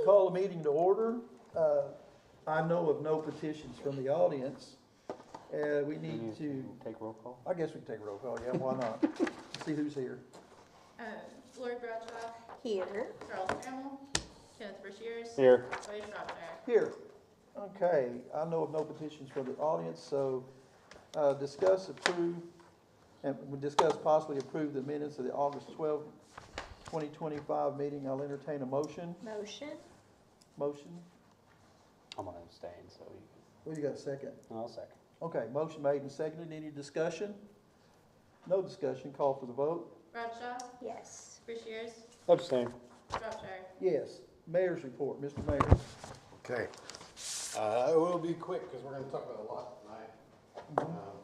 Call the meeting to order. I know of no petitions from the audience. We need to take roll call. I guess we can take a roll call, yeah, why not? See who's here. Lori Bradshaw. Here. Charles Trammell. Kenneth Brashears. Here. Cody Shropshire. Here. Okay, I know of no petitions from the audience, so discuss, approve, and we discuss possibly approve the minutes of the August 12th, 2025 meeting. I'll entertain a motion. Motion. I'm gonna abstain, so you Well, you got a second? can. I'll second. Okay, motion made and seconded. Any discussion? No discussion. Call for the vote. Bradshaw. Yes. Brashears. Abstain. Shropshire. Yes. Mayor's report, Mr. Mayor. Okay. It will be quick because we're going to talk about a lot tonight.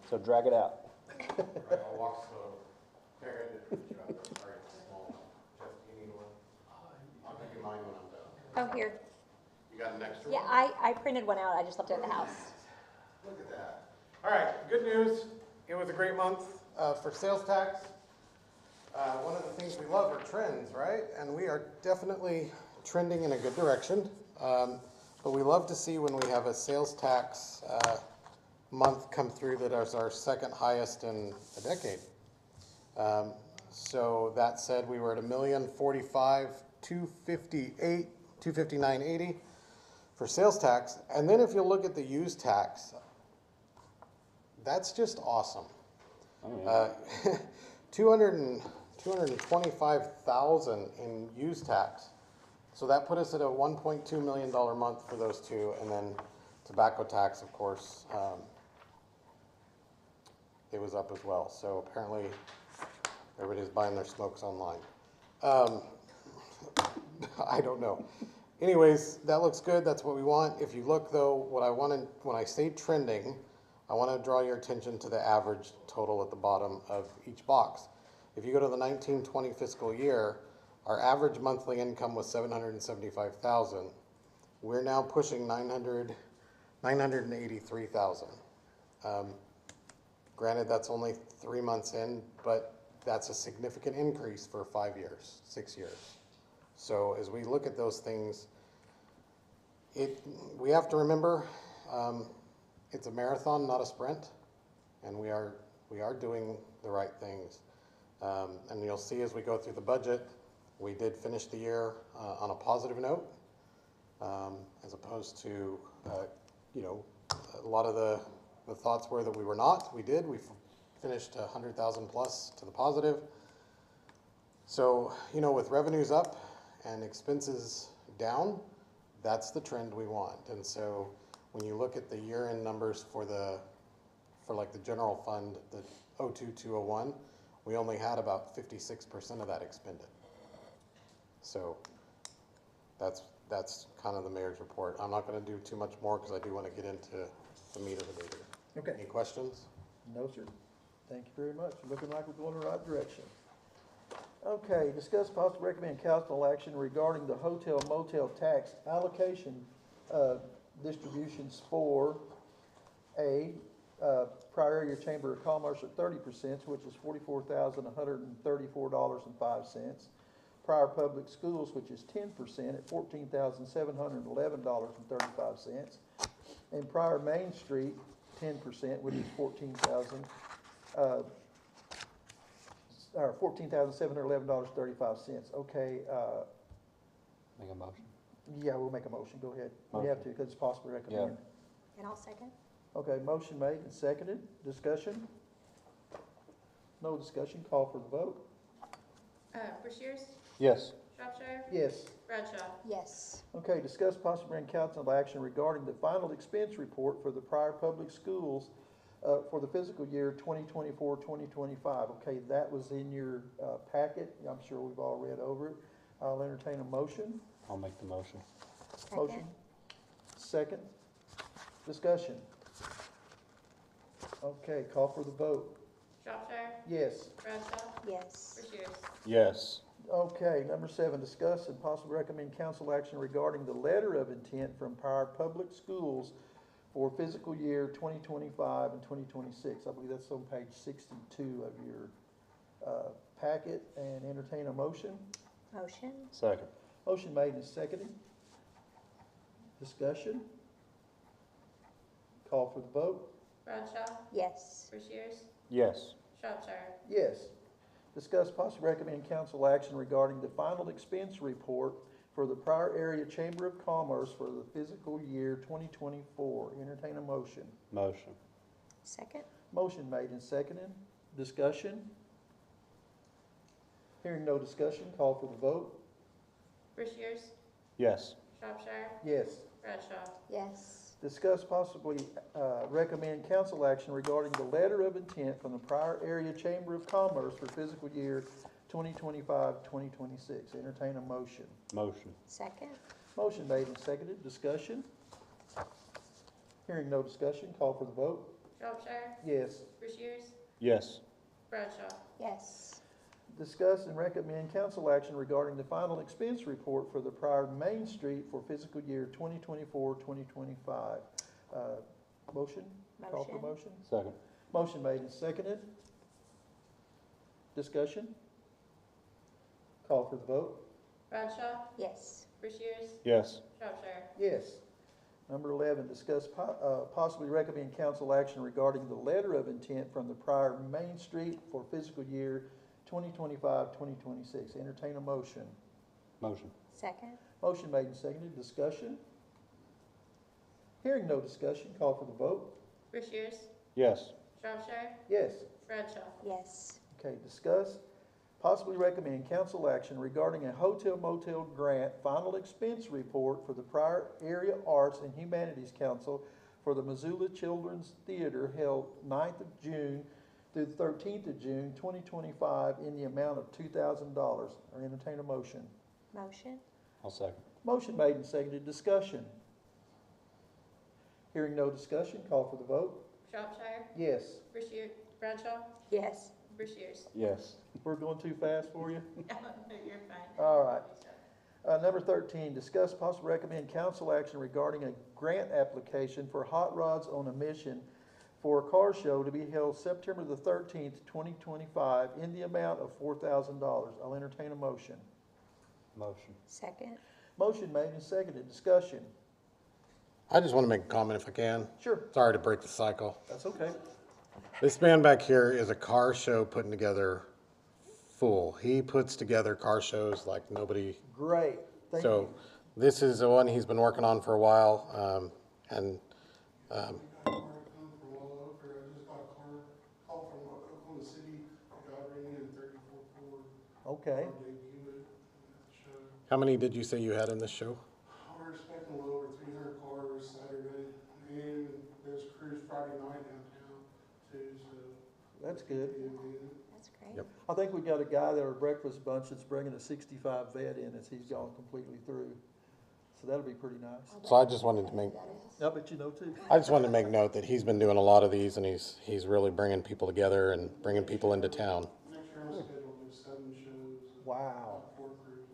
So drag it out. Right, I'll walk slow. Here, sorry, it's small. Jeff, do you need one? I'll give you mine when I'm done. Oh, here. You got an extra Yeah, one? I printed one out. I just left it at the house. Look at that. All right, good news. It was a great month for sales tax. One of the things we love are trends, right? And we are definitely trending in a good direction. But we love to see when we have a sales tax month come through that is our second highest in a decade. So that said, we were at $1,045,259.80 for sales tax. And then if you look at the use tax, that's just awesome. Oh, yeah. 225,000 in use tax. So that put us at a $1.2 million month for those two, and then tobacco tax, of course, it was up as well. So apparently everybody's buying their smokes online. I don't know. Anyways, that looks good. That's what we want. If you look though, what I wanted, when I say trending, I want to draw your attention to the average total at the bottom of each box. If you go to the 19-20 fiscal year, our average monthly income was $775,000. We're now pushing $983,000. Granted, that's only 3 months in, but that's a significant increase for 5 years, 6 years. So as we look at those things, we have to remember it's a marathon, not a sprint, and we are doing the right things. And you'll see as we go through the budget, we did finish the year on a positive note, as opposed to, a lot of the thoughts were that we were not. We did. We finished 100,000 plus to the positive. So, with revenues up and expenses down, that's the trend we want. And so when you look at the year-end numbers for like the general fund, the 02-201, we only had about 56% of that expended. So that's kind of the mayor's report. I'm not going to do too much more because I do want to get into the meat of the meeting. Okay. Any questions? No, sir. Thank you very much. Looking like we're going in the right direction. Okay, discuss possible recommend council action regarding the hotel motel tax allocation distributions for Pryor Area Chamber of Commerce at 30%, which is $44,134.05. Pryor Public Schools, which is 10% at $14,711.35. And Pryor Main Street, 10%, which is $14,711.35. Okay. Make a motion. Yeah, we'll make a motion. Go ahead. We have to because it's possibly recommended. And I'll second. Okay, motion made and seconded. Discussion? No discussion. Call for the vote. Brashears. Yes. Shropshire. Yes. Bradshaw. Yes. Okay, discuss possible and council action regarding the final expense report for the Pryor Public Schools for the fiscal year 2024-2025. Okay, that was in your packet. I'm sure we've all read over it. I'll entertain a motion. I'll make the motion. Motion. Second. Discussion. Okay, call for the vote. Shropshire. Yes. Bradshaw. Yes. Brashears. Yes. Okay, number 7, discuss and possibly recommend council action regarding the letter of intent from Pryor Public Schools for fiscal year 2025 and 2026. I believe that's on page 62 of your packet, and entertain a motion. Motion. Second. Motion made and seconded. Discussion? Call for the vote? Bradshaw, Yes. Rushiers, Yes. Shropshire, Yes. Discuss possibly recommend council action regarding the final expense report for the Pryor Area Chamber of Commerce for the fiscal year 2024. Entertain a motion. Motion. Second? Motion made and seconded. Discussion? Hearing no discussion, call for the vote. Rushiers, Yes. Shropshire, Yes. Bradshaw, Yes. Discuss possibly recommend council action regarding the letter of intent from the Pryor Area Chamber of Commerce for fiscal year 2025-2026. Entertain a motion. Motion. Second? Motion made and seconded. Discussion? Hearing no discussion, call for the vote. Shropshire, Yes. Rushiers, Yes. Bradshaw, Yes. Discuss and recommend council action regarding the final expense report for the Pryor Main Street for fiscal year 2024-2025. Motion? Call for Motion. motion? Second. Motion made and seconded. Discussion? Call for the vote. Bradshaw, Yes. Rushiers, Yes. Shropshire, Yes. Number 11, discuss possibly recommend council action regarding the letter of intent from the Pryor Main Street for fiscal year 2025-2026. Entertain a motion. Motion. Second? Motion made and seconded. Discussion? Hearing no discussion, call for the vote. Rushiers, Yes. Shropshire, Yes. Bradshaw, Yes. Okay, discuss, possibly recommend council action regarding a hotel motel grant final expense report for the Pryor Area Arts and Humanities Council for the Missoula Children's Theater held 9th of June through the 13th of June, 2025, in the amount of $2,000. Or entertain a motion. Motion? I'll second. Motion made and seconded. Discussion. Hearing no discussion, call for the vote. Shropshire, Yes. Rushiers, Bradshaw, Yes. Rushiers. Yes. We're going too fast for you? No, you're fine. All right. Number 13, discuss possible recommend council action regarding a grant application for Hot Rods on a Mission for a car show to be held September the 13th, 2025, in the amount of $4,000. I'll entertain a motion. Motion. Second? Motion made and seconded. Discussion. I just want to make a comment if I can. Sure. Sorry to break the cycle. That's okay. This man back here is a car show putting together fool. He puts together car shows like nobody. Great. Thank So you. this is the one he's been working on for a while. And I got a car come from all over. I just got a call from Oklahoma City. A guy ran in 34 Ford. Okay. Debut it at the show. how many did you say you had in this show? We're expecting a little over 300 cars Saturday, and there's a cruise Friday night downtown too. So That's good. That's great. Yep. I think we got a guy at our breakfast bunch that's bringing a 65 vet in as he's gone completely through. So that'll be pretty nice. So I just wanted to make, I bet you know too. I just wanted to make note that he's been doing a lot of these and he's really bringing people together and bringing people into town. Next year I'm scheduled to do 7 shows. And Wow. 4 cruises.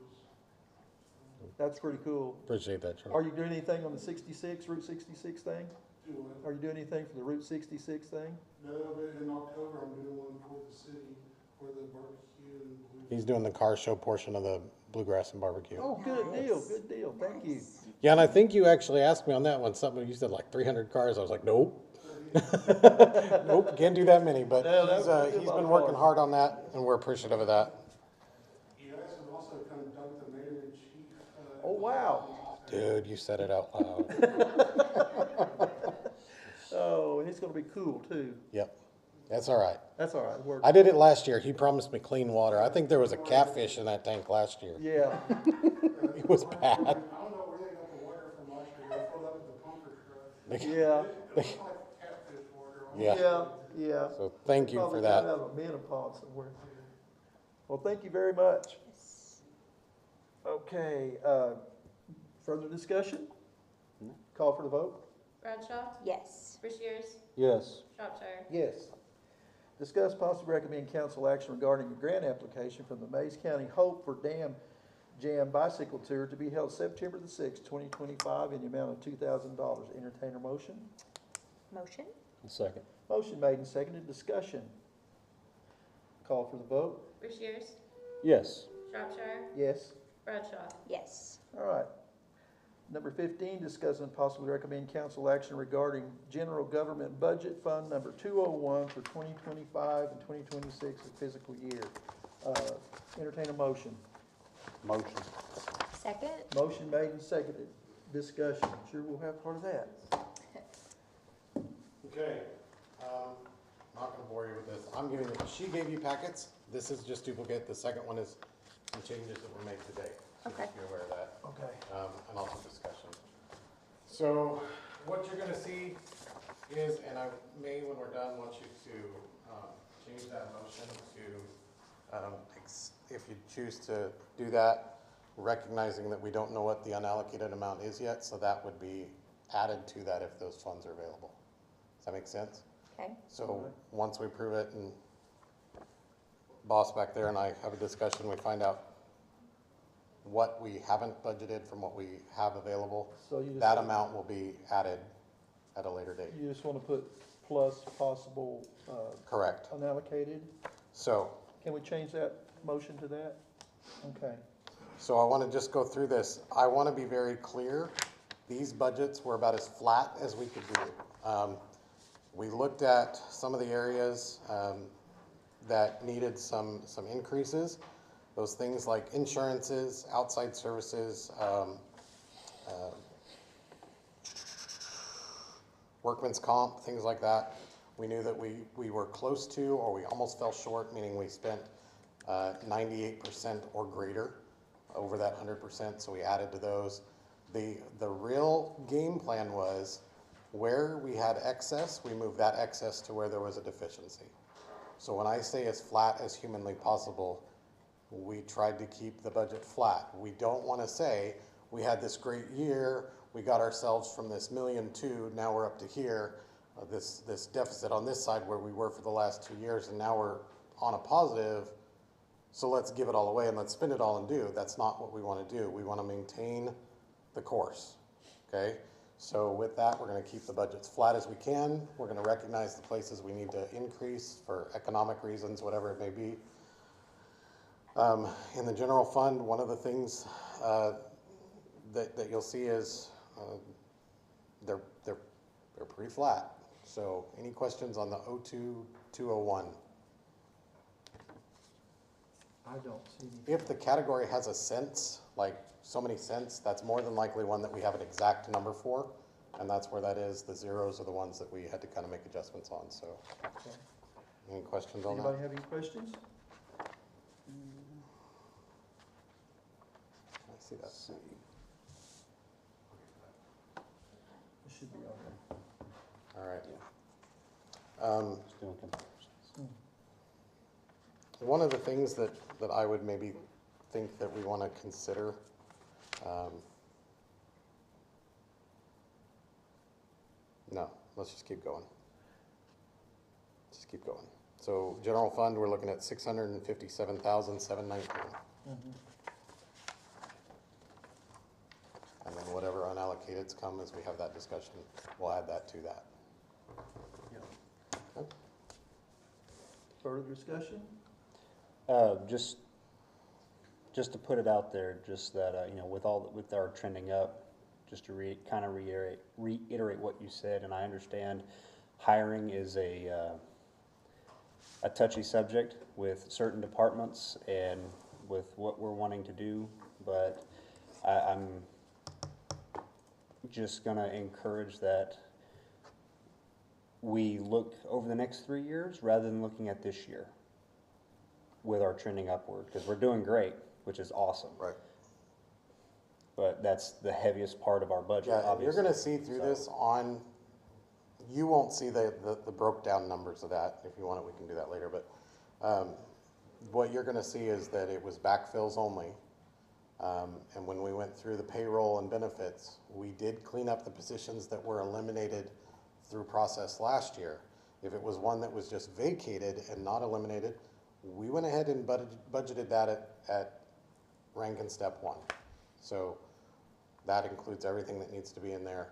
That's pretty cool. Appreciate that, Are Charlie. you doing anything on the 66, Route 66 thing? Do what? Are you doing anything for the Route 66 thing? No, but in October I'm doing one for the city for the barbecue and blue. He's doing the car show portion of the Bluegrass and Barbecue. Oh, good deal, Nice. good deal. Thank you. Nice. Yeah, and I think you actually asked me on that one, something, you said like 300 cars. I was like, nope. Nope, can't do that many, but Yeah, that was a good he's lot been of working cars. hard on that and we're appreciative of that. You guys have also kind of dunked the mayor in chief. Oh, wow. Dude, you said it out loud. Oh, and it's gonna be cool too. Yep, that's all right. That's all right, it worked. I did it last year. He promised me clean water. I think there was a catfish in that tank last year. Yeah, It was bad. I don't know where they got the water from last year. They filled up with the pumper truck. yeah, It looked like catfish water. Yeah. yeah. So thank you for Probably got it that. out of a minnow pond somewhere. Well, thank you very much. Yes. Okay, further discussion? Call for the vote? Bradshaw, Yes. Rushiers, Yes. Shropshire, Yes. Discuss possibly recommend council action regarding a grant application from the Mays County Hope for Dam Jam Bicycle Tour to be held September the 6th, 2025, in the amount of $2,000. Entertain a motion? Motion? Second. Motion made and seconded. Discussion. Call for the vote? Rushiers, Yes. Shropshire, Yes. Bradshaw, Yes. All right. Number 15, discuss and possibly recommend council action regarding general government budget fund number 201 for 2025 and 2026 fiscal year. Entertain a motion. Motion. Second? Motion made and seconded. Discussion. Sure we'll have part of that. Okay, not gonna bore you with this. I'm giving, she gave you packets. This is just duplicate. The second one is some changes that were made today. So Okay. just be aware of that. Okay. And also discussion. So what you're gonna see is, and I may, when we're done, want you to change that motion to, if you choose to do that, recognizing that we don't know what the unallocated amount is yet, so that would be added to that if those funds are available. Does that make sense? Okay. So once we prove it and boss back there and I have a discussion, we find out what we haven't budgeted from what we have available, So you just, that amount will be added at a later date. you just want to put plus possible Correct. unallocated? So, Can we change that motion to that? Okay. so I want to just go through this. I want to be very clear. These budgets were about as flat as we could do. We looked at some of the areas that needed some increases. Those things like insurances, outside services, workman's comp, things like that. We knew that we were close to, or we almost fell short, meaning we spent 98% or greater over that 100%, so we added to those. The real game plan was where we had excess, we moved that excess to where there was a deficiency. So when I say as flat as humanly possible, we tried to keep the budget flat. We don't want to say we had this great year, we got ourselves from this 1.2 million, now we're up to here, this deficit on this side where we were for the last 2 years, and now we're on a positive, so let's give it all away and let's spend it all and do. That's not what we want to do. We want to maintain the course, okay? So with that, we're going to keep the budgets flat as we can. We're going to recognize the places we need to increase for economic reasons, whatever it may be. In the general fund, one of the things that you'll see is they're pretty flat. So any questions on the 02-201? I don't see any. If the category has a cents, like so many cents, that's more than likely one that we have an exact number for, and that's where that is. The zeros are the ones that we had to kind of make adjustments on, so. Okay. Any questions on that? Anybody have any questions? I see that. It should be on there. All right. Just doing comparisons. One of the things that I would maybe think that we want to consider, no, let's just keep going. Just keep going. So general fund, we're looking at 657,719. And then whatever unallocateds come as we have that discussion, we'll add that to that. Yeah. Okay. Further discussion? Just to put it out there, just that, you know, with our trending up, just to reiterate what you said, and I understand hiring is a touchy subject with certain departments and with what we're wanting to do, but I'm just gonna encourage that we look over the next 3 years rather than looking at this year with our trending upward, because we're doing great, which is awesome. Right. But that's the heaviest part of our budget, Yeah, and obviously. you're gonna see through So- this on, you won't see the broke down numbers of that. If you want it, we can do that later, but, what you're gonna see is that it was backfills only. And when we went through the payroll and benefits, we did clean up the positions that were eliminated through process last year. If it was one that was just vacated and not eliminated, we went ahead and budgeted that at rank and step 1. So that includes everything that needs to be in there.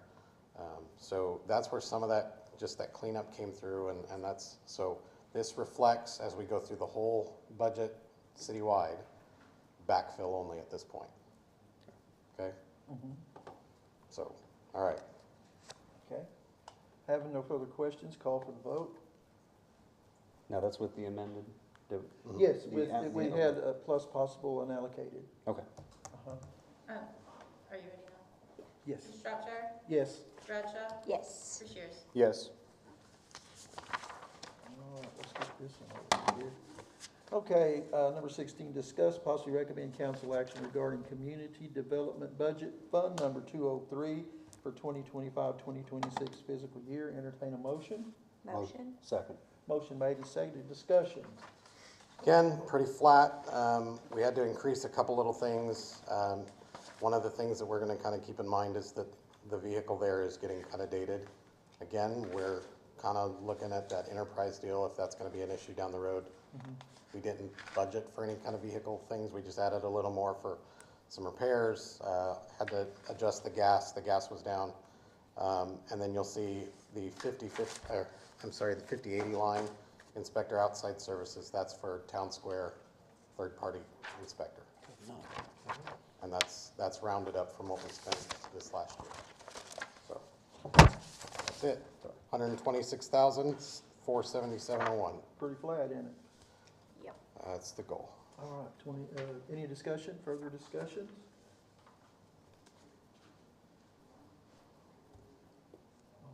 So that's where some of that, just that cleanup came through, and that's, so this reflects, as we go through the whole budget citywide, backfill only at this point. Okay? So, all right. Okay. Having no further questions, call for the vote. Now, that's with the amended, Yes, The- we the- had a plus possible unallocated. okay. Uh-huh. Are you ready now? Yes. Shropshire, Yes. Bradshaw, Yes. Rushiers. Yes. All right, let's get this one over here. Okay, number 16, discuss possibly recommend council action regarding community development budget fund number 203 for 2025-2026 fiscal year. Entertain a motion. Motion? Second. Motion made and seconded. Discussion. Again, pretty flat. We had to increase a couple little things. One of the things that we're gonna kind of keep in mind is that the vehicle there is getting kind of dated. Again, we're kind of looking at that enterprise deal, if that's gonna be an issue down the road. We didn't budget for any kind of vehicle things. We just added a little more for some repairs. Had to adjust the gas was down. And then you'll see the 5080 line, inspector outside services, that's for town square, third-party inspector. And that's rounded up from what we spent this last year. So, that's it. 126,477.01. Pretty flat, isn't it? Yep. That's the goal. All right, any discussion, further discussions?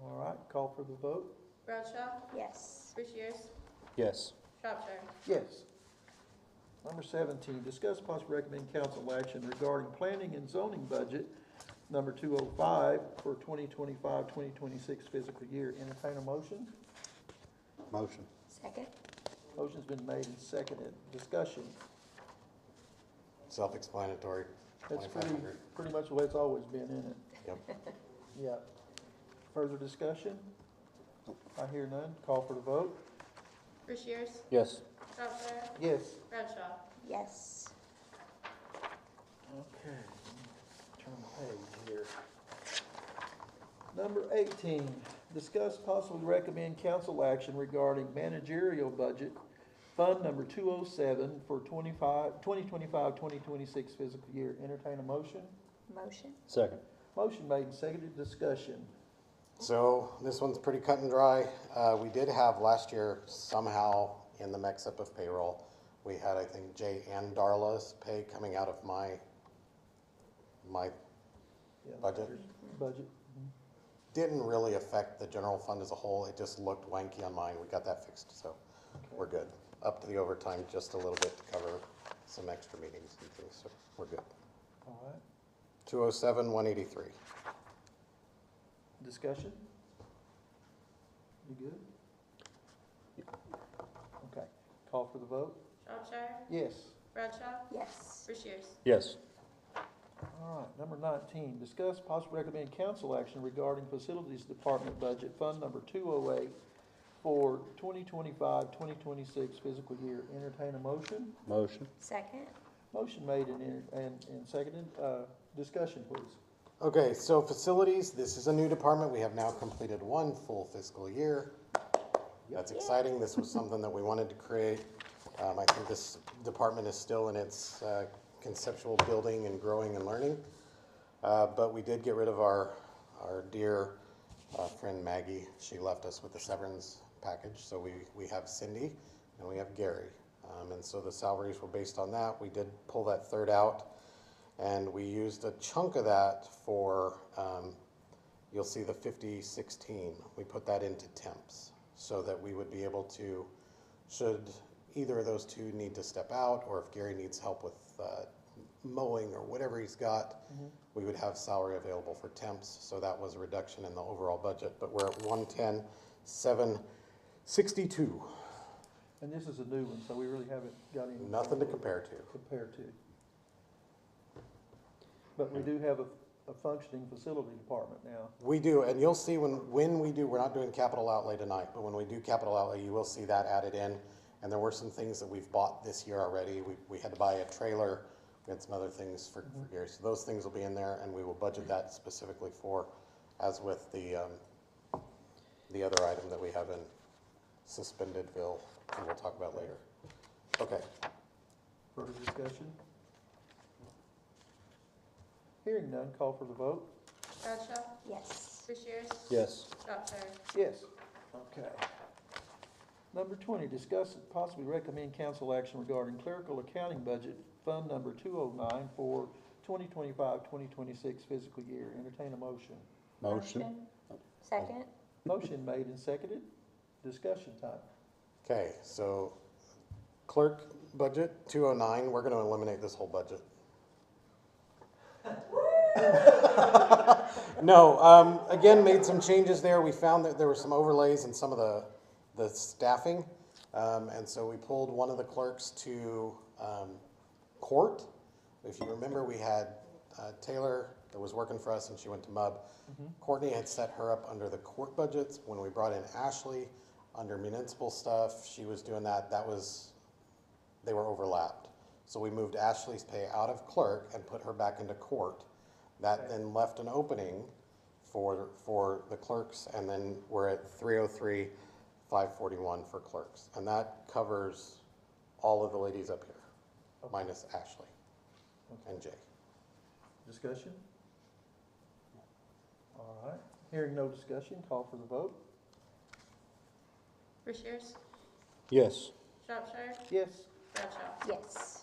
All right, call for the vote. Bradshaw, Yes. Rushiers, Yes. Shropshire. Yes. Number 17, discuss possible recommend council action regarding planning and zoning budget number 205 for 2025-2026 fiscal year. Entertain a motion. Motion. Second? Motion's been made and seconded. Discussion. Self-explanatory, That's 2,500. pretty much the way it's always been, isn't it? Yep. Yeah. Further discussion? I hear none. Call for the vote. Rushiers, Yes. Shropshire, Yes. Bradshaw. Yes. Okay, turn the page here. Number 18, discuss possibly recommend council action regarding managerial budget, fund number 207 for 2025-2026 fiscal year. Entertain a motion. Motion? Second. Motion made and seconded. Discussion. So this one's pretty cut and dry. We did have last year somehow in the mix-up of payroll, we had, I think, Jay and Darla's pay coming out of my Yeah, Budget. Budget. didn't really affect the general fund as a whole. It just looked wanky on mine. We got that fixed, so we're good. Up to the overtime just a little bit to cover some extra meetings and things, so we're good. All right. 207, 183. Discussion? You good? Okay. Call for the vote? Shropshire, Yes. Bradshaw, Yes. Rushiers. Yes. All right, number 19, discuss possible recommend council action regarding facilities department budget, fund number 208 for 2025-2026 fiscal year. Entertain a motion. Motion. Second? Motion made and seconded. Discussion, please. Okay, so facilities, this is a new department. We have now completed one full fiscal year. That's exciting. This was something that we wanted to create. I think this department is still in its conceptual building and growing and learning. But we did get rid of our dear friend Maggie. She left us with the severance package. So we have Cindy and we have Gary. And so the salaries were based on that. We did pull that third out. And we used a chunk of that for, you'll see the 5016. We put that into temps so that we would be able to, should either of those two need to step out, or if Gary needs help with mowing or whatever he's got, we would have salary available for temps. So that was a reduction in the overall budget, but we're at 110,762. And this is a new one, so we really haven't got any. Nothing to compare to. But we do have a functioning facility department now. We do, and you'll see when we do, we're not doing capital outlay tonight, but when we do capital outlay, you will see that added in. And there were some things that we've bought this year already. We had to buy a trailer, we had some other things for Gary. So those things will be in there, and we will budget that specifically for, as with the other item that we have in suspendedville, and we'll talk about later. Okay, Further discussion? Hearing none, call for the vote. Bradshaw, Yes. Rushiers, Yes. Shropshire. Yes. Okay. Number 20, discuss and possibly recommend council action regarding clerical accounting budget, Fund Number 209 for 2025-2026 fiscal year. Entertain a motion. Motion. Second? Motion made and seconded. Discussion time. Okay, so clerk budget, 209, we're gonna eliminate this whole budget. No, again, made some changes there. We found that there were some overlays in some of the staffing. And so we pulled one of the clerks to, court. If you remember, we had, Taylor that was working for us and she went to MUB. Courtney had set her up under the court budgets. When we brought in Ashley under municipal stuff, she was doing that. They were overlapped. So we moved Ashley's pay out of clerk and put her back into court. That then left an opening for the clerks, and then we're at 303, 541 for clerks. And that covers all of the ladies up here, minus Ashley and Jay. Discussion? All right. Hearing no discussion, call for the vote. Rushiers, Yes. Shropshire, Yes. Bradshaw. Yes.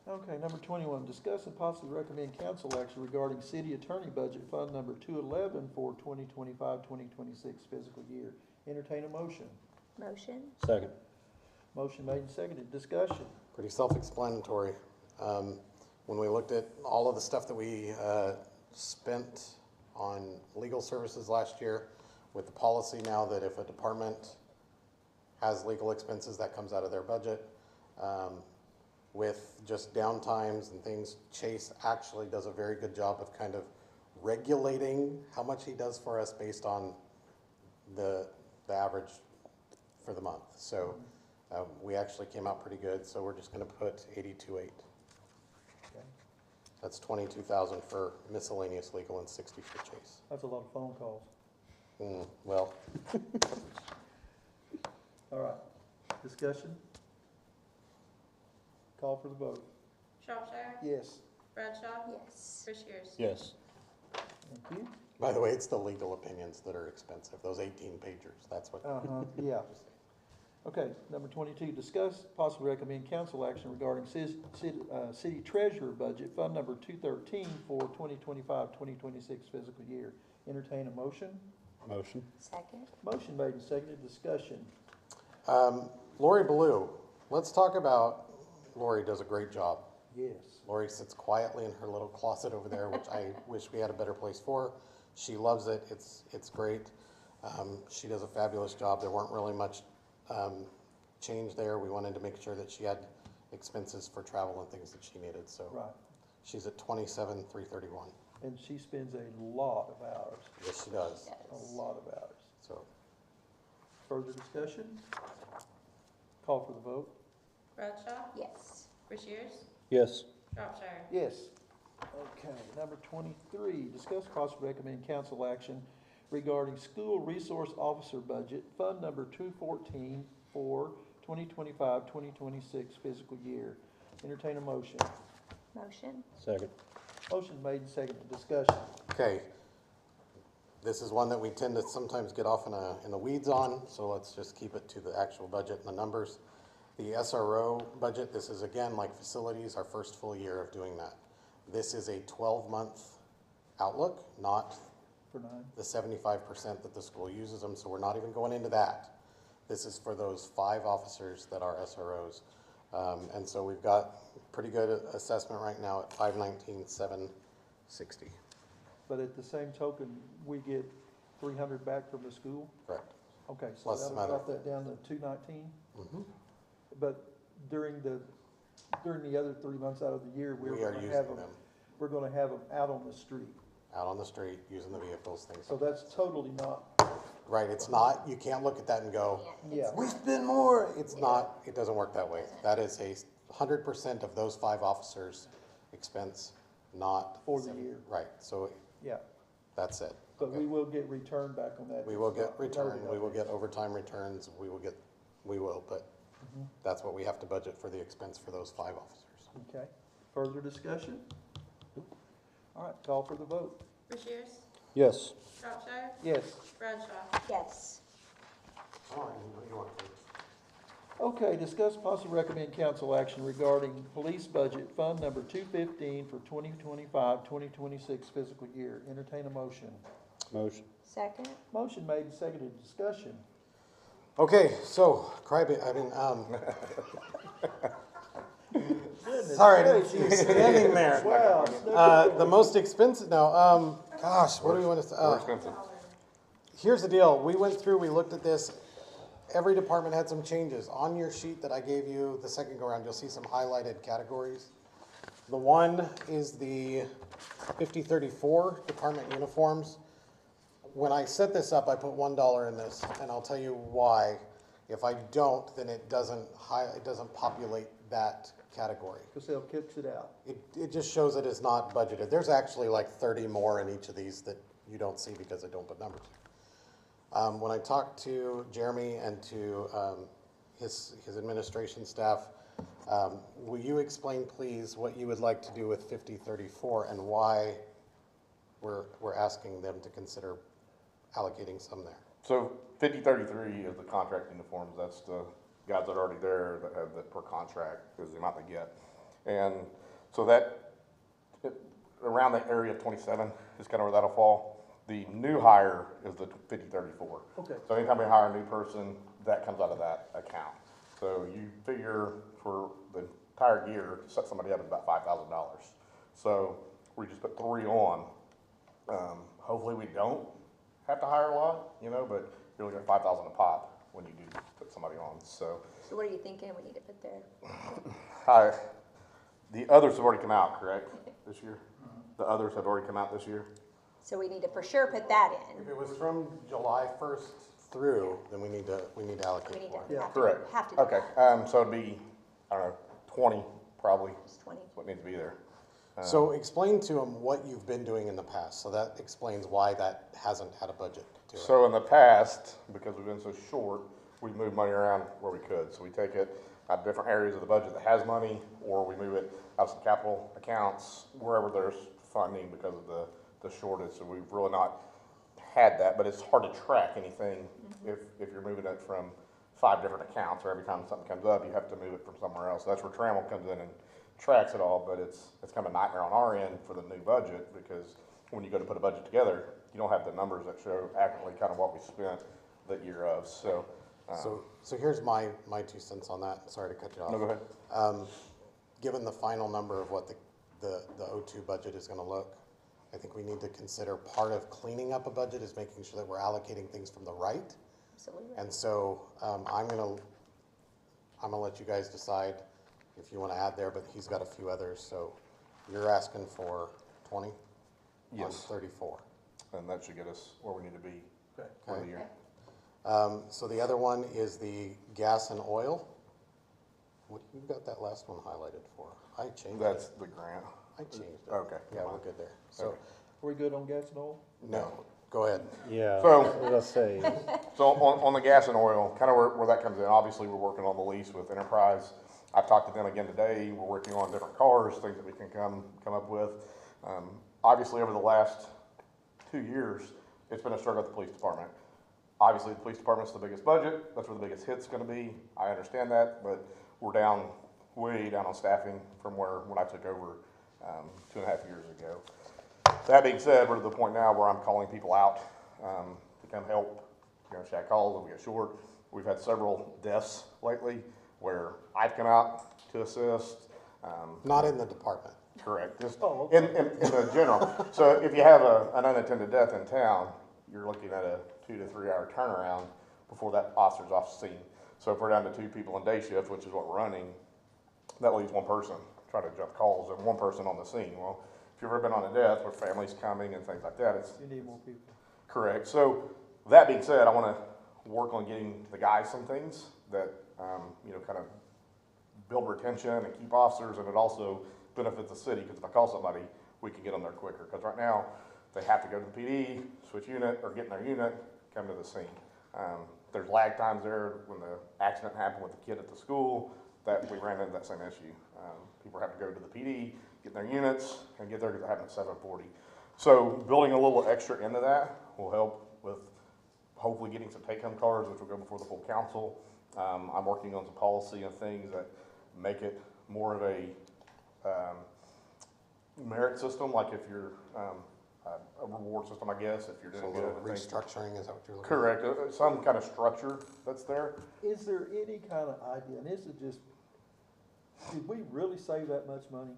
Okay, number 21, discuss and possibly recommend council action regarding city attorney budget, Fund Number 211 for 2025-2026 fiscal year. Entertain a motion. Motion? Second. Motion made and seconded. Discussion. Pretty self-explanatory. When we looked at all of the stuff that we spent on legal services last year, with the policy now that if a department has legal expenses, that comes out of their budget. With just downtimes and things, Chase actually does a very good job of kind of regulating how much he does for us based on the average for the month. So we actually came out pretty good, so we're just gonna put 82.8. Okay. That's 22,000 for miscellaneous legal and 60 for Chase. That's a lot of phone calls. Well, All right. Discussion? Call for the vote. Shropshire, Yes. Bradshaw, Yes. Rushiers. Yes. Thank you. by the way, it's the legal opinions that are expensive, those 18 pagers, that's what. Yeah. Okay, number 22, discuss, possibly recommend council action regarding city treasurer budget, Fund Number 213 for 2025-2026 fiscal year. Entertain a motion. Motion. Second? Motion made and seconded. Discussion. Lori Ballou, let's talk about, Lori does a great job. Yes. Lori sits quietly in her little closet over there, which I wish we had a better place for. She loves it, it's great. She does a fabulous job. There weren't really much change there. We wanted to make sure that she had expenses for travel and things that she needed, so. Right. She's at 27,331. And she spends a lot of hours, Yes, she does, a lot of hours. so. Further discussion? Call for the vote. Bradshaw, Yes. Rushiers, Yes. Shropshire. Yes. Okay, number 23, discuss possibly recommend council action regarding school resource officer budget, Fund Number 214 for 2025-2026 fiscal year. Entertain a motion. Motion? Second. Motion made and seconded. Discussion. Okay. This is one that we tend to sometimes get off in the weeds on, so let's just keep it to the actual budget and the numbers. The SRO budget, this is again, like facilities, our first full year of doing that. This is a 12-month outlook, not For 9. the 75% that the school uses them, so we're not even going into that. This is for those 5 officers that are SROs. And so we've got pretty good assessment right now at 519,760. But at the same token, we get 300 back from the school? Correct. Okay, so Plus that'll some other- drop that down to 219? Mm-hmm. But during the other 3 months out of the year, We we're are gonna using have them them, we're gonna have them out on the street. out on the street, using the vehicles, things. So that's totally not, Right, it's not, you can't look at that and go, yeah, we spend more. It's not, it doesn't work that way. That is 100% of those 5 officers' expense, not. For the year. Right, so yeah. that's it. But Okay. we will get return back on that. We will get It's not return, noted we on will there. get overtime returns, but that's what we have to budget for the expense for those 5 officers. Okay, further discussion? All right, call for the vote. Rushiers, Yes. Shropshire, Yes. Bradshaw. Yes. All right, you want to? Okay, discuss possibly recommend council action regarding police budget fund number 215 for 2025-2026 fiscal year. Entertain a motion. Motion. Second? Motion made and seconded. Discussion. Okay, so, Goodness sorry, I didn't gracious. see you standing there. Wow. snuck The most expensive, no, gosh, what do we want to say? More expensive. Here's the deal, we went through, we looked at this, every department had some changes. On your sheet that I gave you the second go around, you'll see some highlighted categories. The one is the 5034 department uniforms. When I set this up, I put $1 in this, and I'll tell you why. If I don't, then it doesn't populate that category. Because they'll kicks it out. It just shows that it's not budgeted. There's actually like 30 more in each of these that you don't see because I don't put numbers. When I talked to Jeremy and to his administration staff, will you explain, please, what you would like to do with 5034 and why we're asking them to consider allocating some there? So 5033 is the contract uniforms. That's the guys that are already there that have that per contract is the amount they get. And so around the area of 27 is kind of where that'll fall. The new hire is the 5034. Okay. So anytime we hire a new person, that comes out of that account. So you figure for the entire year, to set somebody up is about $5,000. So we just put 3 on. Hopefully we don't have to hire a lot, but you're looking at $5,000 a pop when you do put somebody on. So So what are you thinking we need to put there? the others have already come out, correct, this year? The others have already come out this year? So we need to for sure put that If in. it was from July 1st through, then we need to We allocate need more. to, have to, Correct. have to do Okay, that. so it'd be, I don't know, 20 probably, Just 20. what needs to be there. So explain to them what you've been doing in the past, so that explains why that hasn't had a budget to it. So in the past, because we've been so short, we moved money around where we could. So we take it out of different areas of the budget that has money, or we move it out of some capital accounts, wherever there's funding because of the shortage. So we've really not had that, but it's hard to track anything if you're moving it from 5 different accounts, or every time something comes up, you have to move it from somewhere else. So that's where Trammell comes in and tracks it all, but it's kind of a nightmare on our end for the new budget, because when you go to put a budget together, you don't have the numbers that show accurately kind of what we spent that year of. So, So here's my 2 cents on that, sorry to cut you off. no, go ahead. Given the final number of what the O2 budget is gonna look, I think we need to consider part of cleaning up a budget is making sure that we're allocating things from the right. Absolutely. And so, I'm gonna let you guys decide if you wanna add there, but he's got a few others, so you're asking for 20? Yes. On 34. And that should get us where we need to be Okay. for the year. So the other one is the gas and oil. You've got that last one highlighted for. I changed That's it. the grant. I changed it. Okay. Yeah, we're good there. So, Okay. Are we good on gas and oil? no, go ahead. Yeah. So- What did I say? So on the gas and oil, kind of where that comes in, obviously, we're working on the lease with Enterprise. I've talked to them again today. We're working on different cars, things that we can come up with. Obviously, over the last 2 years, it's been a struggle at the police department. Obviously, the police department's the biggest budget. That's where the biggest hit's gonna be. I understand that, but we're way down on staffing from when I took over 2.5 years ago. That being said, we're to the point now where I'm calling people out to come help. Shaq calls and we get short. We've had several deaths lately where I've come out to assist. Not in the department. Correct. Just Oh, in the general. So if you have an unattended death in town, you're looking at a 2 to 3 hour turnaround before that officer's off scene. So if we're down to 2 people in day shift, which is what we're running, that leaves 1 person trying to jump calls and 1 person on the scene. Well, if you've ever been on a death where families coming and things like that, it's You need more people. correct. So that being said, I want to work on getting the guys some things that, kind of build retention and keep officers, and it also benefits the city, because if I call somebody, we can get them there quicker. Because right now, they have to go to the PD, switch unit, or get in their unit, come to the scene. There's lag times there when the accident happened with the kid at the school, that we ran into that same issue. People have to go to the PD, get in their units, and get there because it happened at 7:40. So building a little extra into that will help with hopefully getting some take-home cars, which will go before the full council. I'm working on some policy and things that make it more of a merit system, like if you're a reward system, I guess, if you're So a doing good. little and things. restructuring, is that what you're looking at? Correct, some kind of structure that's there. Is there any kind of idea, and this is just, did we really save that much money?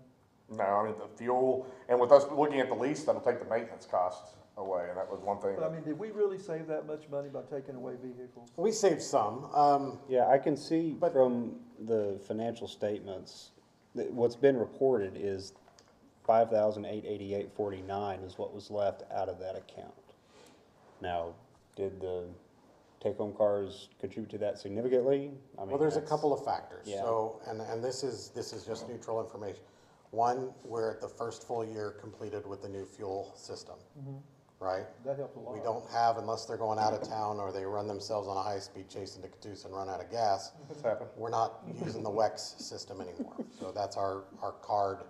No, I mean, the fuel, and with us looking at the lease, that'll take the maintenance costs away, and that was one thing. But I mean, did we really save that much money by taking away vehicles? We saved some. Yeah, I can see But- from the financial statements, that what's been reported is 5,888.49 is what was left out of that account. Now, did the take-home cars contribute to that significantly? I mean, Well, there's a that's- couple of factors. Yeah. So, and this is just neutral information. One, we're at the first full year completed with the new fuel system, right? That helped a lot. We don't have, unless they're going out of town or they run themselves on a high-speed chase into Catoosa and run out of gas, What's happened? we're not using the WEX system anymore. So that's our card,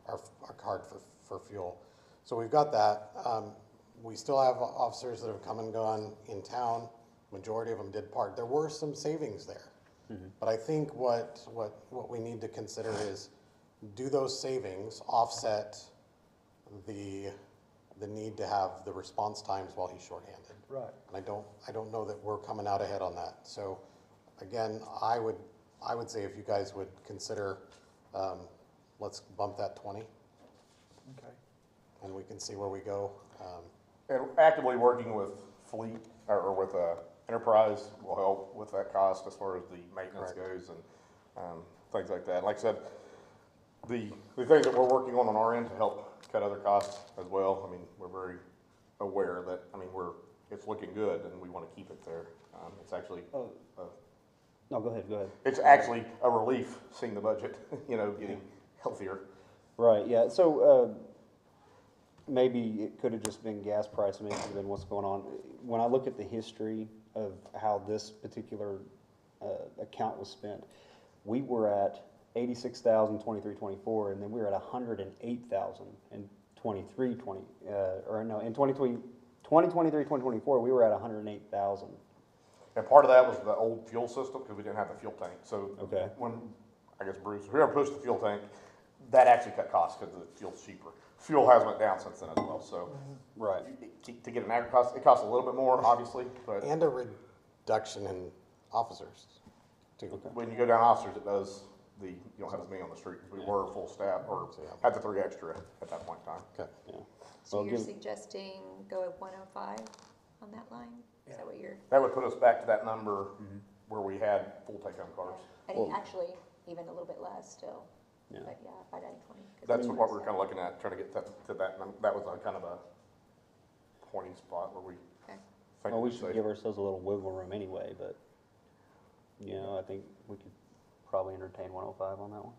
our card for fuel. So we've got that. We still have officers that have come and gone in town. Majority of them did park. There were some savings there. But I think what we need to consider is, do those savings offset the need to have the response times while he's shorthanded? Right. And I don't know that we're coming out ahead on that. So again, I would say if you guys would consider, let's bump that 20 Okay. and we can see where we go. And actively working with fleet, or with Enterprise will help with that cost as far as the maintenance Correct. goes and things like that. Like I said, the things that we're working on our end to help cut other costs as well. I mean, we're very aware that, I mean, it's looking good and we want to keep it there. It's actually, Oh. No, go ahead. it's actually a relief seeing the budget, getting healthier. Right, yeah, so, maybe it could have just been gas price, maybe it could have been what's going on. When I look at the history of how this particular, account was spent, we were at 86,000, 23-24, and then we were at 108,000 in 2023, 2024, we were at 108,000. And part of that was the old fuel system, because we didn't have the fuel tank. So Okay. when, I guess Bruce, whoever pushed the fuel tank, that actually cut costs because the fuel's cheaper. Fuel has went down since then as well, so Right. to get an aggregate cost, it costs a little bit more, obviously, but And a reduction in officers too. Okay. when you go down officers, it does, you don't have as many on the street, because we were full staff, or had the 3 extra at that point in time. Okay. Yeah. So Well, you're give- suggesting go at 105 on that line? Is that what you're, That would put us back to that number where we had full take-home cars. and Well- actually, even a little bit less still, Yeah. but yeah, if I done 20. 'cause That's we what were we're kind of looking at, trying to get that to that, that was a kind of a pointy spot where we Okay. think Well, we we're should safe. give ourselves a little wiggle room anyway, but, I think we could probably entertain 105 on that one.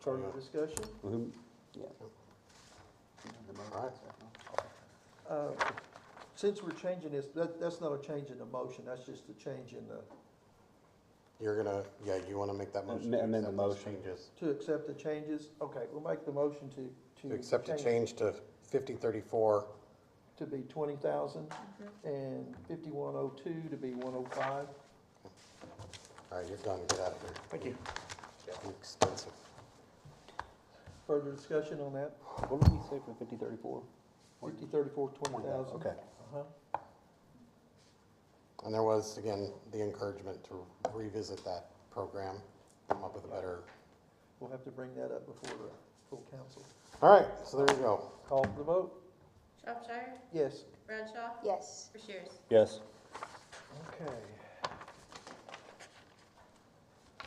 Further discussion? Who- Yeah. All right. Since we're changing this, that's not a change in the motion, that's just a change in the, You wanna make that motion? to Amend the accept those motion. Changes. to accept the changes. Okay, we'll make the motion to. To accept the change to 5034, To be 20,000 and 5102 to be 105. all right, you're done, get out of here. Thank you. You're expensive. Further discussion on that? What did we say for 5034? 5034, 20,000. Okay. Uh-huh. And there was, again, the encouragement to revisit that program, come up with a better, We'll have to bring that up before the full council. all right, so there you go. Call for the vote? Shropshire, Yes. Bradshaw, Yes, Rushiers. Yes. Okay.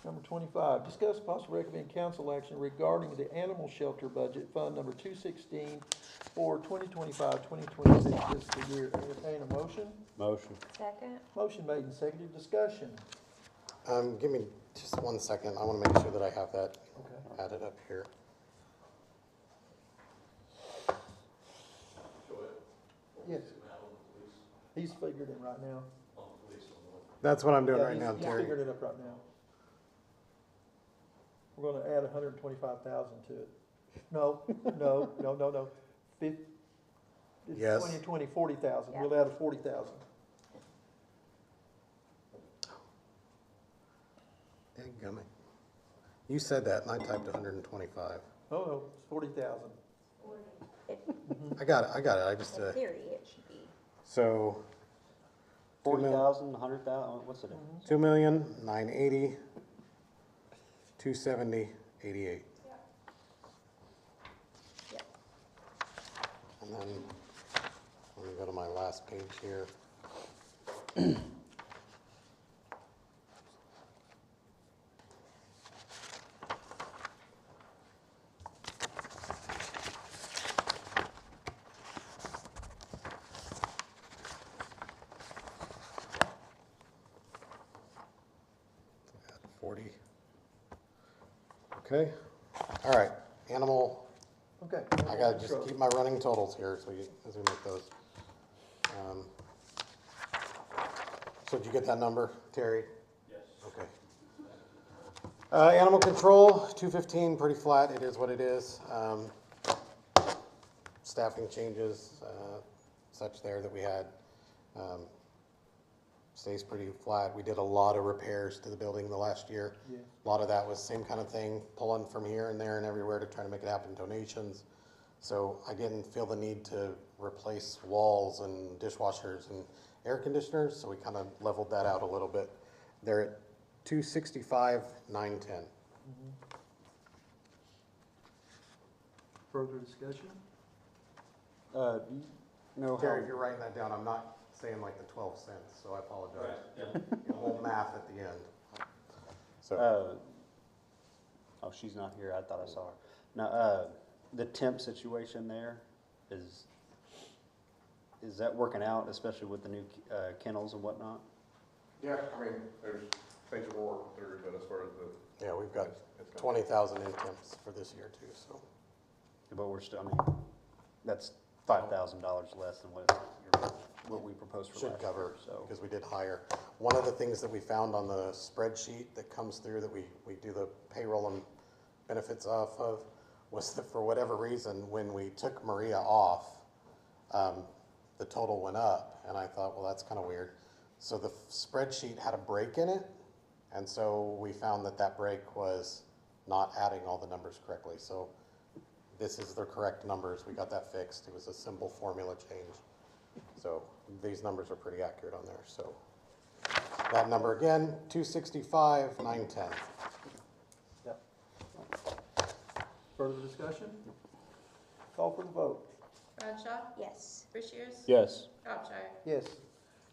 Number 25, discuss possible recommend council action regarding the animal shelter budget, fund number 216 for 2025-2026 fiscal year. Entertain a motion? Motion. second? Motion made and seconded. Discussion. Give me just 1 second, I wanna make sure that I have that Okay. added up here. Yes. He's figured it right now. That's what I'm doing Yeah, right now, He's Terry. figured it up right now. We're gonna add 125,000 to it. No, no. It's Yes. 20, 40,000. Yeah. We'll add a 40,000. Dadgummit. You said that, and I typed 125. No, it's 40,000. I got it, I just, In theory, it should be. so, 40,000, 100,000, what's it? 2,980,270,88. Yep. And then, let me go to my last page here. Add 40. Okay, all right, animal. Okay. I gotta just keep my running totals here as we make those. So did you get that number, Terry? Yes. Okay. Animal control, 215, pretty flat, it is what it is. Staffing changes, such there that we had, stays pretty flat. We did a lot of repairs to the building the last year. Yeah. A lot of that was same kind of thing, pulling from here and there and everywhere to try to make it happen, donations. So I didn't feel the need to replace walls and dishwashers and air conditioners, so we kind of leveled that out a little bit. They're at 265,910. Further discussion? Do you know Terry, how, if you're writing that down, I'm not saying like the 12 cents, so I apologize. A little math at the end. So, oh, she's not here, I thought I saw her. Now, the temp situation there, is that working out, especially with the new kennels and whatnot? Yeah, I mean, there's things that we're working through, but as far as the. yeah, we've got it's gonna- 20,000 in temps for this year too, so. But we're still, I mean, that's $5,000 less than what we proposed for Should last cover, year, so. because we did hire. One of the things that we found on the spreadsheet that comes through that we do the payroll and benefits off of was that for whatever reason, when we took Maria off, the total went up, and I thought, well, that's kind of weird. So the spreadsheet had a break in it, and so we found that that break was not adding all the numbers correctly. So this is the correct numbers. We got that fixed. It was a simple formula change. So these numbers are pretty accurate on there. So that number again, 265,910. Yep. Further discussion? Call for the vote. Bradshaw, Yes. Rushiers, Yes. Shropshire. Yes.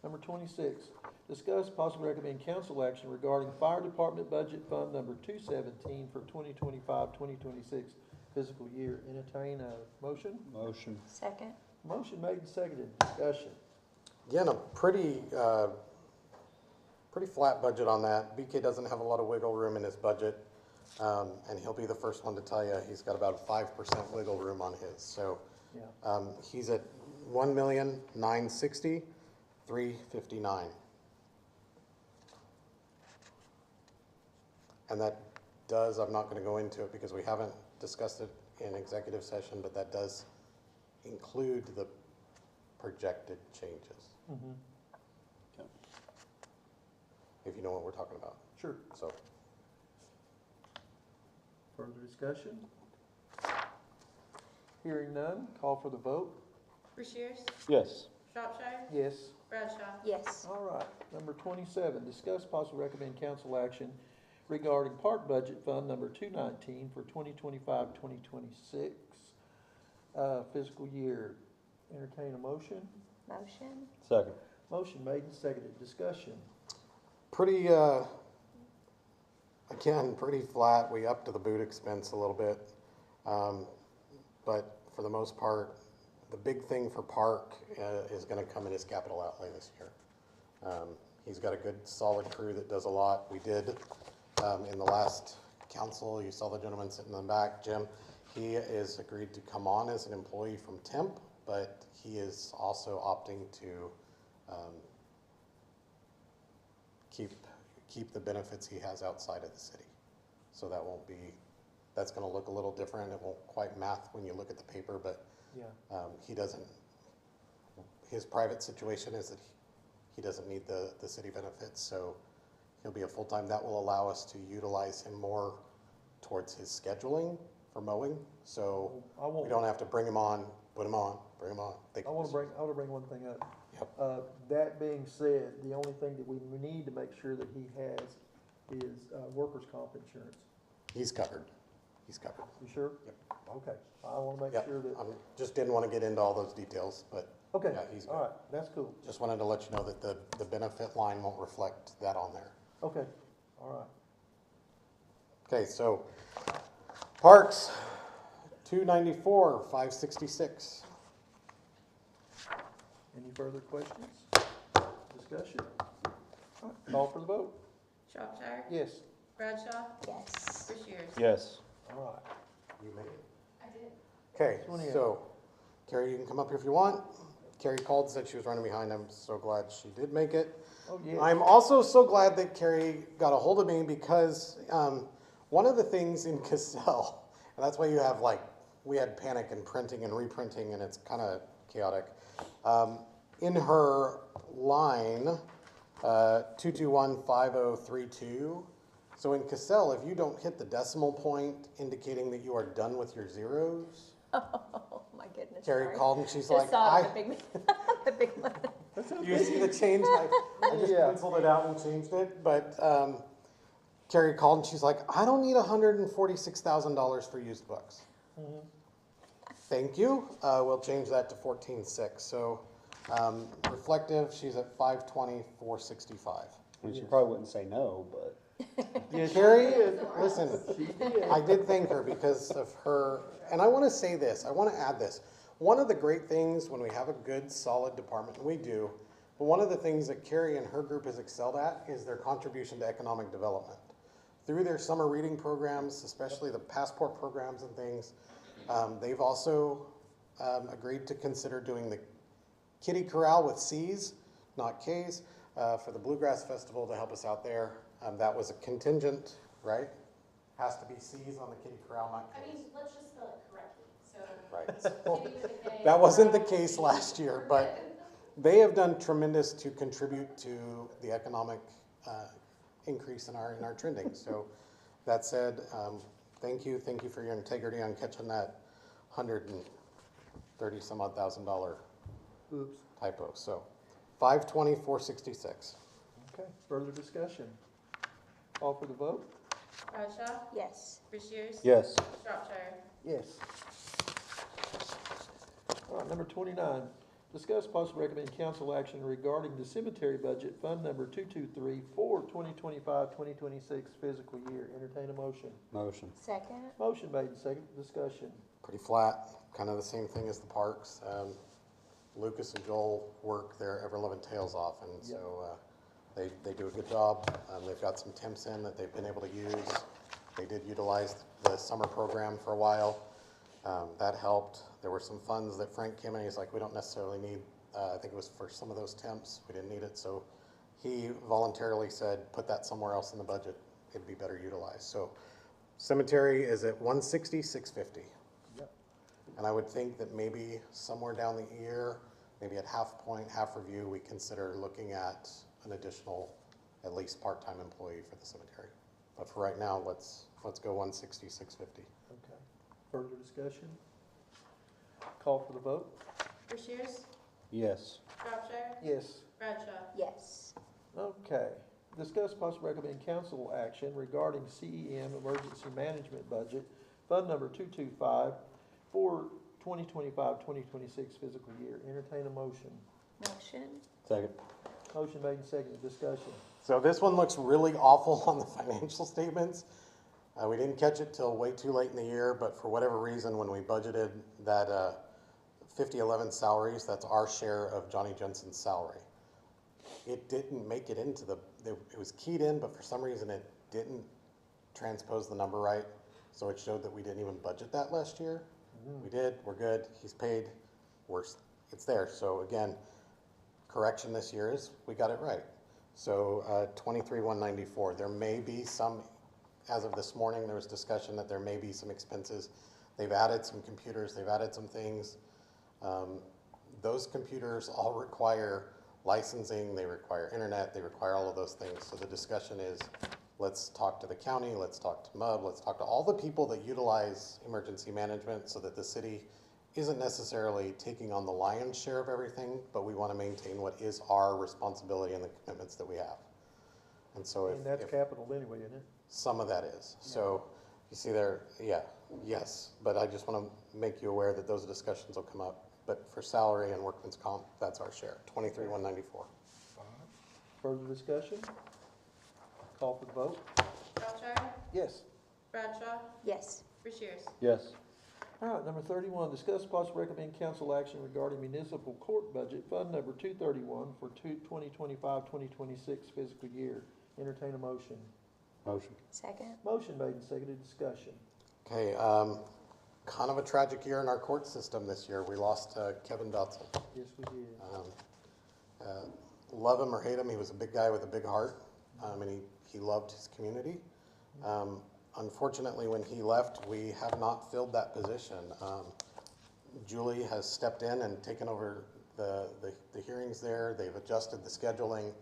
Number 26, discuss possibly recommend council action regarding fire department budget fund number 217 for 2025-2026 fiscal year. Entertain a motion? Motion. Second? Motion made and seconded. Discussion. Again, a pretty flat budget on that. BK doesn't have a lot of wiggle room in his budget, and he'll be the first one to tell you he's got about 5% wiggle room on his. So Yeah. he's at 1,960,359, and that does. I'm not going to go into it because we haven't discussed it in executive session, but that does include the projected changes, Mm-hmm. if you know what we're talking about. Sure. So, Further discussion? Hearing none, call for the vote. Rushiers, Yes. Shropshire, Yes. Bradshaw. Yes. All right. Number 27, discuss possible recommend council action regarding park budget fund number 219 for 2025-2026 fiscal year. Entertain a motion. Motion? Second. Motion made and seconded. Discussion. pretty, again, pretty flat. We upped the boot expense a little bit. But for the most part, the big thing for Park is gonna come in his capital outlay this year. He's got a good, solid crew that does a lot. We did, in the last council, you saw the gentleman sitting in the back, Jim. He is agreed to come on as an employee from temp, but he is also opting to keep the benefits he has outside of the city. So that that's gonna look a little different. It won't quite math when you look at the paper, but Yeah. he doesn't, his private situation is that he doesn't need the city benefits, so he'll be a full-time. That will allow us to utilize him more towards his scheduling for mowing, so I we won't, don't have to bring him on, put him on, bring him on. I wanna bring one thing up. Yep. That being said, the only thing that we need to make sure that he has is, workers' comp insurance. He's covered. He's covered. You sure? Yep. Okay, I wanna make Yep. sure that, Just didn't want to get into all those details, but okay, yeah, he's good. all right, that's cool. Just wanted to let you know that the benefit line won't reflect that on there. Okay, all right. Okay, so Parks, 294, 566. Any further questions? Discussion? All right, call for the vote. Shropshire, Yes. Bradshaw, Yes. Rushiers. Yes. All right. You made it. I did. Okay, 28. so Carrie, you can come up here if you want. Carrie called, said she was running behind. I'm so glad she did make it. Oh, yeah. I'm also so glad that Carrie got a hold of me because one of the things in Cassell, and that's why you have we had panic and printing and reprinting and it's kind of chaotic. In her line, 2215032, so in Cassell, if you don't hit the decimal point indicating that you are done with your zeros, Oh, my goodness. Carrie sorry. called and she's Just like, saw it on the big, the big one. you see the change? I just Yeah. penciled it out and changed it, but Carrie called and she's like, I don't need $146,000 for used books. Thank you. We'll change that to 14.6. So reflective, she's at 520,465. And she probably wouldn't say no, but Yes, Carrie, she did. listen, She did. I did thank her because of her, and I want to say this, I want to add this. One of the great things when we have a good, solid department, and we do, but one of the things that Carrie and her group has excelled at is their contribution to economic development. Through their summer reading programs, especially the passport programs and things, they've also agreed to consider doing the Kitty Corral with C's, not K's, for the Bluegrass Festival to help us out there. That was a contingent, right? Has to be C's on the Kitty Corral, not I K's. mean, let's just spell it correctly, so. Right. Kitty with a K, That wasn't the Corral. case last year, but they have done tremendous to contribute to the economic increase in our trending. So that said, thank you for your integrity on catching that $130-some-odd-thousand Oops. typo. So 520,466. Okay, further discussion? Call for the vote? Bradshaw, Yes. Rushiers. yes. Shropshire. Yes. All right, number 29, discuss possible recommend council action regarding the cemetery budget, fund number 223 for 2025-2026 fiscal year. Entertain a motion. Motion. Second? Motion made, second, discussion. Pretty flat, kind of the same thing as the parks. Lucas and Joel work their ever-loving tails off, and so they do a good job. They've got some temps in that they've been able to use. They did utilize the summer program for a while. That helped. There were some funds that Frank came in, he's like, we don't necessarily need, I think it was for some of those temps, we didn't need it, so he voluntarily said, put that somewhere else in the budget, it'd be better utilized. So cemetery is at 160,650. Yep. And I would think that maybe somewhere down the year, maybe at half point, half review, we consider looking at an additional, at least part-time employee for the cemetery. But for right now, let's go 160,650. Okay, further discussion? Call for the vote? Rushiers. Yes. Shropshire. Yes. Bradshaw. Yes. Okay, discuss possible recommend council action regarding CEM emergency management budget, fund number 225 for 2025-2026 fiscal year. Entertain a motion. Motion? Second. Motion made and seconded, discussion. So this one looks really awful on the financial statements. We didn't catch it till way too late in the year, but for whatever reason, when we budgeted that 5011 salaries, that's our share of Johnny Jensen's salary. It didn't make it into it was keyed in, but for some reason it didn't transpose the number right. So it showed that we didn't even budget that last year. We did, we're good, he's paid, it's there. So again, correction this year is we got it right. So 23,194. There may be some as of this morning, there was discussion that there may be some expenses. They've added some computers, they've added some things. Those computers all require licensing, they require internet, they require all of those things. So the discussion is, let's talk to the county, let's talk to MUB, let's talk to all the people that utilize emergency management so that the city isn't necessarily taking on the lion's share of everything, but we want to maintain what is our responsibility and the commitments that we have. And so And that's if capital anyway, isn't it? some of that is. So you see there, yeah, yes, but I just want to make you aware that those discussions will come up. But for salary and workman's comp, that's our share, 23,194. Further discussion? Call for the vote? Shropshire, Yes. Bradshaw, Yes. Rushiers. Yes. All right, number 31, discuss possible recommend council action regarding municipal court budget, fund number 231 for 2025-2026 fiscal year. Entertain a motion. Motion. Second? Motion made and seconded, discussion. Okay, kind of a tragic year in our court system this year. We lost Kevin Dotson. Yes, we did. Love him or hate him, he was a big guy with a big heart, and he loved his community. Unfortunately, when he left, we have not filled that position. Julie has stepped in and taken over the hearings there. They've adjusted the scheduling.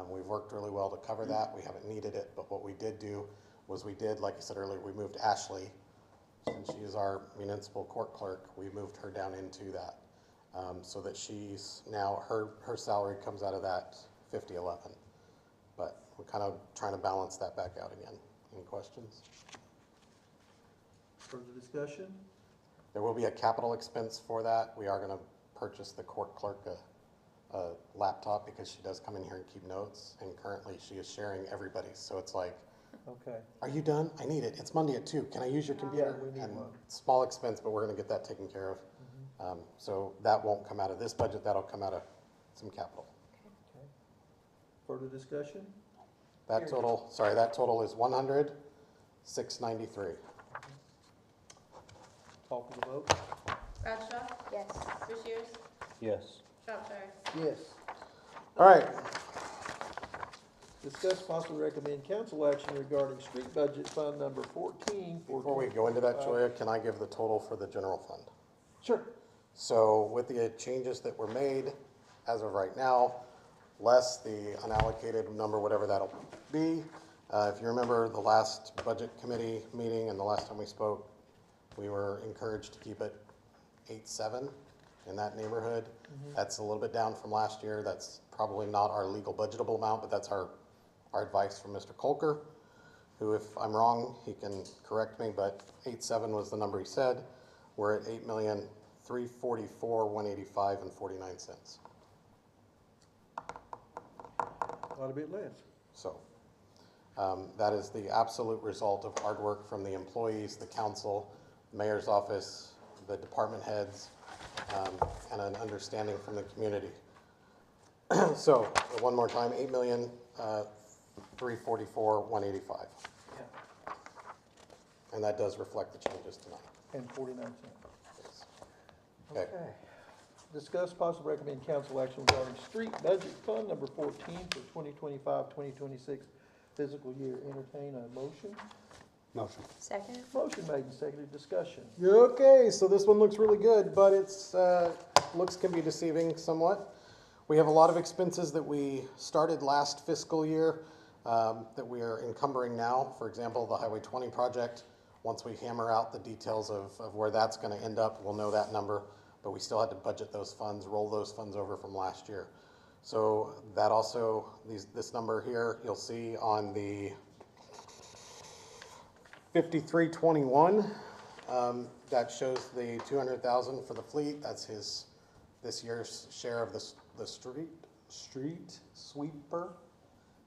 We've worked really well to cover that. We haven't needed it, but what we did do was like I said earlier, we moved Ashley, since she is our municipal court clerk, we moved her down into that. So that she's now, her salary comes out of that 5011. But we're kind of trying to balance that back out again. Any questions? Further discussion? There will be a capital expense for that. We are gonna purchase the court clerk a laptop because she does come in here and keep notes. And currently she is sharing everybody's. So it's like, Okay. are you done? I need it. It's Monday at 2. Can I use your computer? Yeah, we need And one. small expense, but we're gonna get that taken care of. So that won't come out of this budget. That'll come out of some capital. Okay. Further discussion? That total is 100,693. Call for the vote? Bradshaw, Yes. Rushiers, Yes. Shropshire. Yes. All right, Discuss possibly recommend council action regarding street budget fund number 14 for. before we go into that, Julia, can I give the total for the general fund? Sure. So with the changes that were made as of right now, less the unallocated number, whatever that'll be. If you remember the last budget committee meeting and the last time we spoke, we were encouraged to keep it 8.7 in that neighborhood. That's a little bit down from last year. That's probably not our legal budgetable amount, but that's our advice from Mr. Kolker, who, if I'm wrong, he can correct me, but 8.7 was the number he said. We're at 8,344,185.49. Quite a bit less. So that is the absolute result of hard work from the employees, the council, the mayor's office, the department heads, and an understanding from the community. So one more time, 8,344,185. Yeah. And that does reflect the changes tonight. And 49 cents. Yes. Okay. Discuss possible recommend council action regarding street budget fund number 14 for 2025-2026 fiscal year. Entertain a motion. Motion. Second? Motion made and seconded, discussion. Okay, so this one looks really good, but it's looks can be deceiving somewhat. We have a lot of expenses that we started last fiscal year that we are encumbering now. For example, the Highway 20 project. Once we hammer out the details of where that's going to end up, we'll know that number. But we still had to budget those funds, roll those funds over from last year. So that also, this number here, you'll see on the 5321, that shows the 200,000 for the fleet. That's this year's share of the street sweeper,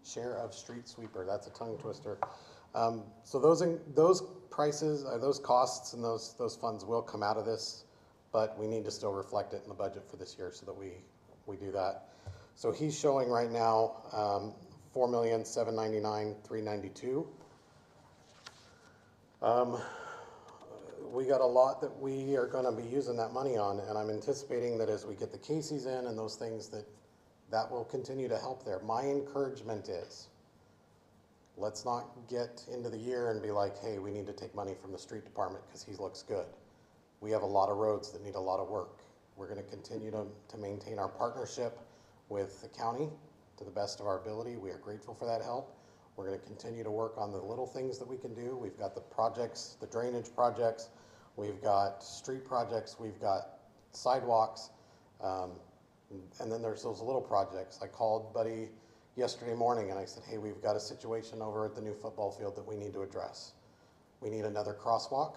share of street sweeper. That's a tongue twister. So those prices, those costs, and those funds will come out of this, but we need to still reflect it in the budget for this year so that we do that. So he's showing right now $4,799,392. We got a lot that we are going to be using that money on, and I'm anticipating that as we get the Casey's in and those things that will continue to help there. My encouragement is let's not get into the year and be like, hey, we need to take money from the street department because he looks good. We have a lot of roads that need a lot of work. We're gonna continue to maintain our partnership with the county to the best of our ability. We are grateful for that help. We're gonna continue to work on the little things that we can do. We've got the projects, the drainage projects, we've got street projects, we've got sidewalks, and then there's those little projects. I called Buddy yesterday morning and I said, hey, we've got a situation over at the new football field that we need to address. We need another crosswalk.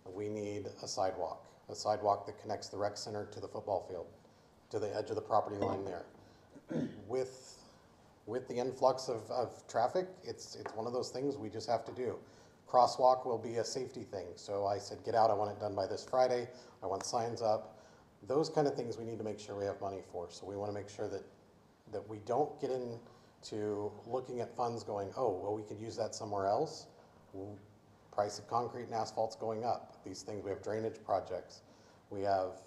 We need a sidewalk that connects the rec center to the football field, to the edge of the property line there. With the influx of traffic, it's one of those things we just have to do. Crosswalk will be a safety thing. So I said, get out, I want it done by this Friday. I want signs up. Those kind of things we need to make sure we have money for. So we want to make sure that we don't get into looking at funds going, oh, well, we could use that somewhere else. Price of concrete and asphalt's going up. These things, we have drainage projects. We have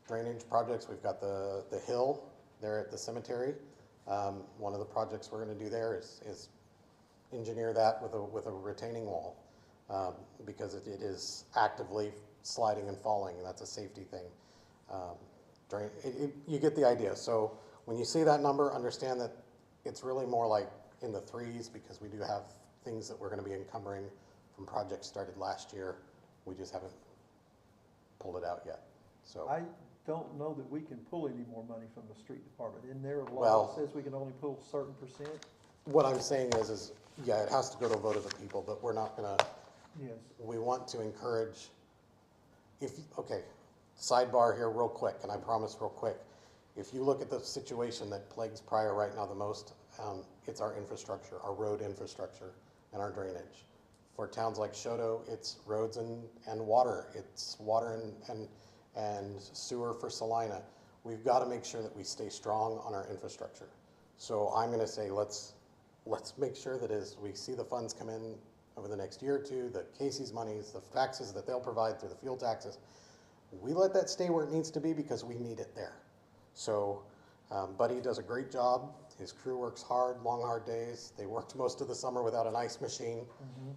drainage projects. We've got the hill there at the cemetery. One of the projects we're going to do there is engineer that with a retaining wall because it is actively sliding and falling, and that's a safety thing. You get the idea. So when you see that number, understand that it's really more like in the threes because we do have things that we're going to be encumbering from projects started last year. We just haven't pulled it out yet. So I don't know that we can pull any more money from the street department. In there, a law Well- that says we can only pull a certain percent. what I'm saying is yeah, it has to go to a vote of the people, but we're not going to. Yes. We want to encourage. Okay, sidebar here real quick, and I promise real quick. If you look at the situation that plagues Pryor right now the most, it's our infrastructure, our road infrastructure, and our drainage. For towns like Shoto, it's roads and water. It's water and sewer for Salina. We've got to make sure that we stay strong on our infrastructure. So I'm going to say let's make sure that as we see the funds come in over the next year or two, the Casey's monies, the taxes that they'll provide through the fuel taxes, we let that stay where it needs to be because we need it there. So Buddy does a great job. His crew works hard, long, hard days. They worked most of the summer without an ice machine.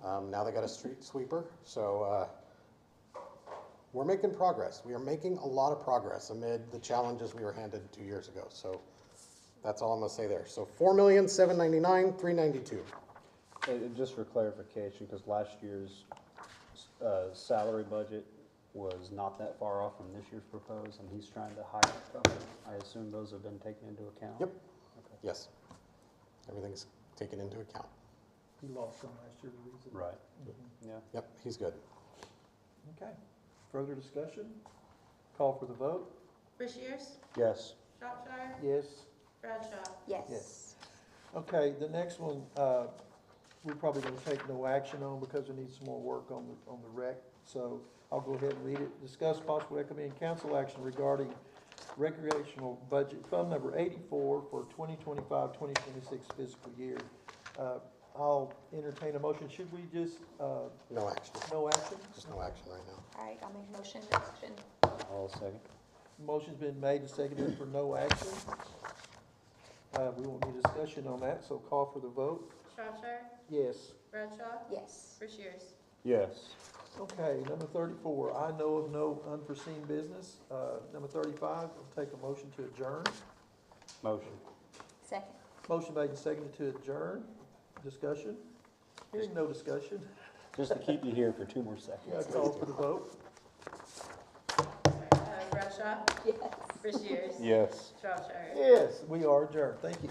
Now they got a street sweeper. So we're making progress. We are making a lot of progress amid the challenges we were handed 2 years ago. So that's all I'm gonna say there. So $4,799,392. And just for clarification, because last year's salary budget was not that far off from this year's proposed, and he's trying to hire a couple. I assume those have been taken into account? Yep. Okay. Yes. Everything's taken into account. He lost some last year to reason. Right, Mhm. yeah. Yep, he's good. Okay. Further discussion? Call for the vote? Rushiers, Yes. Shropshire, Yes. Bradshaw. Yes. Yes. Okay, the next one, we're probably gonna take no action on because we need some more work on the rec. So I'll go ahead and read it. Discuss possible recommend council action regarding recreational budget, fund number 84 for 2025-2026 fiscal year. I'll entertain a motion. Should we just, No action. no action? Just no action right now. All right, I'll make a motion, no action. All second. Motion's been made and seconded for no action. We won't need discussion on that, so call for the vote. Shropshire, Yes. Bradshaw, Yes. Rushiers. Yes. Okay, number 34, I know of no unforeseen business. Number 35, I'll take a motion to adjourn. Motion. Second. Motion made and seconded to adjourn. Discussion? Hearing no discussion. Just to keep you here for 2 more seconds. Call for the vote. Bradshaw, Yes. Rushiers. Yes. Shropshire. Yes, we are adjourned. Thank you.